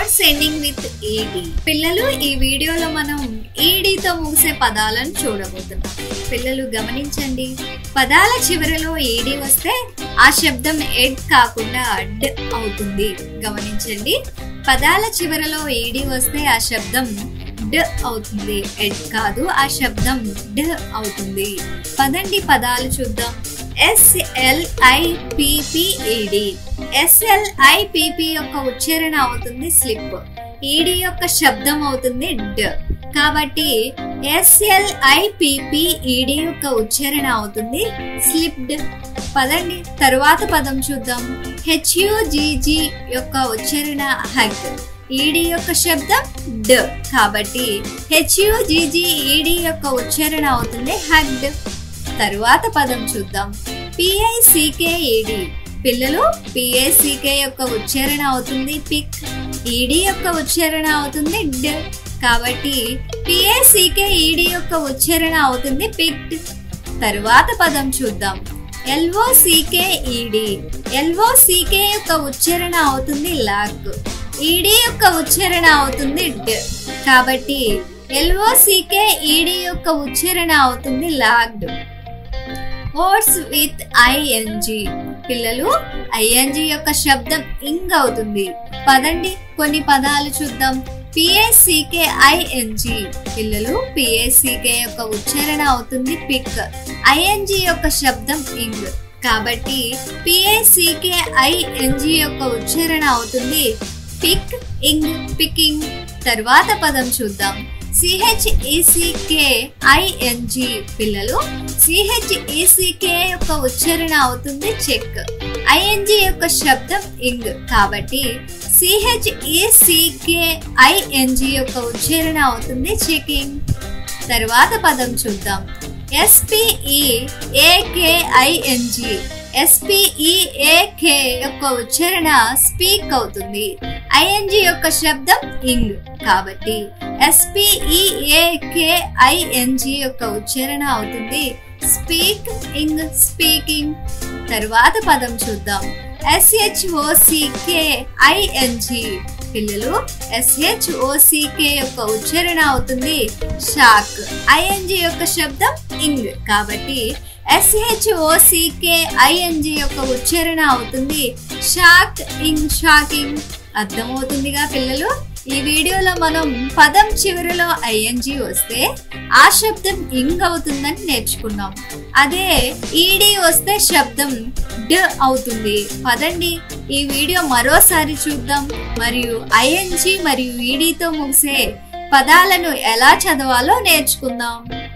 Words ending with ఈడి. పిల్లలు, ఈ వీడియోలో మనం ఈడితో ముగిసే పదాలను చూడబోతున్నాం. పిల్లలు గమనించండి, పదాల చివరలో ఈడి వస్తే ఆ శబ్దం ఎడ్ కాకుండా అడ్ అవుతుంది. గమనించండి, పదాల చివరలో ఈడి వస్తే ఆ శబ్దం డ్ అవుతుంది, ఎడ్ కాదు, ఆ శబ్దం డ్ అవుతుంది. పదండి పదాలు చూద్దాం. SLIPPED. SLIPP యొక్క ఉచ్చారణ అవుతుంది స్లిప్, ఈడి యొక్క శబ్దం అవుతుంది డ్. కాబట్టి SLIPPED యొక్క ఉచ్చారణ అవుతుంది స్లిప్డ్. పదండి తరువాత పదం చూద్దాం. HUGG యొక్క ఉచ్చారణ హగ్, ఈడి యొక్క శబ్దం డ్. కాబట్టి HUGGED యొక్క ఉచ్చారణ అవుతుంది హగ్డ్. తరువాత పదం చూద్దాం. PICKED. పిల్లలు, PICK యొక్క ఉచ్చారణ అవుతుంది పిక్, ఈడి యొక్క ఉచ్చారణ అవుతుంది డ్. కాబట్టి PICKED యొక్క ఉచ్చారణ అవుతుంది పిక్డ్. తరువాత పదం చూద్దాం. LOCKED. LOCK యొక్క ఉచ్చారణ అవుతుంది లాక్, ఈడి యొక్క ఉచ్చారణ అవుతుంది డ్. కాబట్టి LOCKED యొక్క ఉచ్చారణ అవుతుంది లాక్డ్. Words with ING. పిల్లలు, ING యొక్క శబ్దం ఇంగ్ అవుతుంది. పదండి కొన్ని పదాలు చూద్దాం. PICKING. పిల్లలు, PICK యొక్క ఉచ్చారణ అవుతుంది పిక్, ING యొక్క శబ్దం ఇంగ్. కాబట్టి PICKING యొక్క ఉచ్చారణ అవుతుంది పిక్ ఇంగ్, పికింగ్. తరువాత పదం చూద్దాం. CHECKING. పిల్లలు, CHECK యొక్క ఉచ్చారణ అవుతుంది చెక్, ING యొక్క శబ్దం ఇంగ్. కాబట్టి CHECKING యొక్క ఉచ్చారణ అవుతుంది చెకింగ్. తరువాత పదం చూద్దాం. SPEAKING. SPEAK యొక్క ఉచ్చారణ స్పీక్ అవుతుంది, ING యొక్క శబ్దం ఇంగ్. కాబట్టి SPEAKING యొక్క ఉచ్చారణ అవుతుంది స్పీక్ ఇంగ్, స్పీకింగ్. తరువాత పదం చూద్దాం. SHOCKING. పిల్లలు, SHOCK యొక్క ఉచ్చారణ అవుతుంది షాక్, ING యొక్క శబ్దం ఇంగ్. కాబట్టి SHOCKING యొక్క ఉచ్చారణ అవుతుంది షాక్ ఇంగ్, షాకింగ్. అర్థమవుతుందిగా పిల్లలు? ఈ వీడియోలో మనం పదం చివరిలో ING వస్తే ఆ శబ్దం ఇంగ్ అవుతుందని నేర్చుకున్నాం. అదే ఈడి వస్తే శబ్దం డ్ అవుతుంది. పదండి ఈ వీడియో మరోసారి చూద్దాం, మరియు ING మరియు ఈడితో ముగిసే పదాలను ఎలా చదవాలో నేర్చుకుందాం.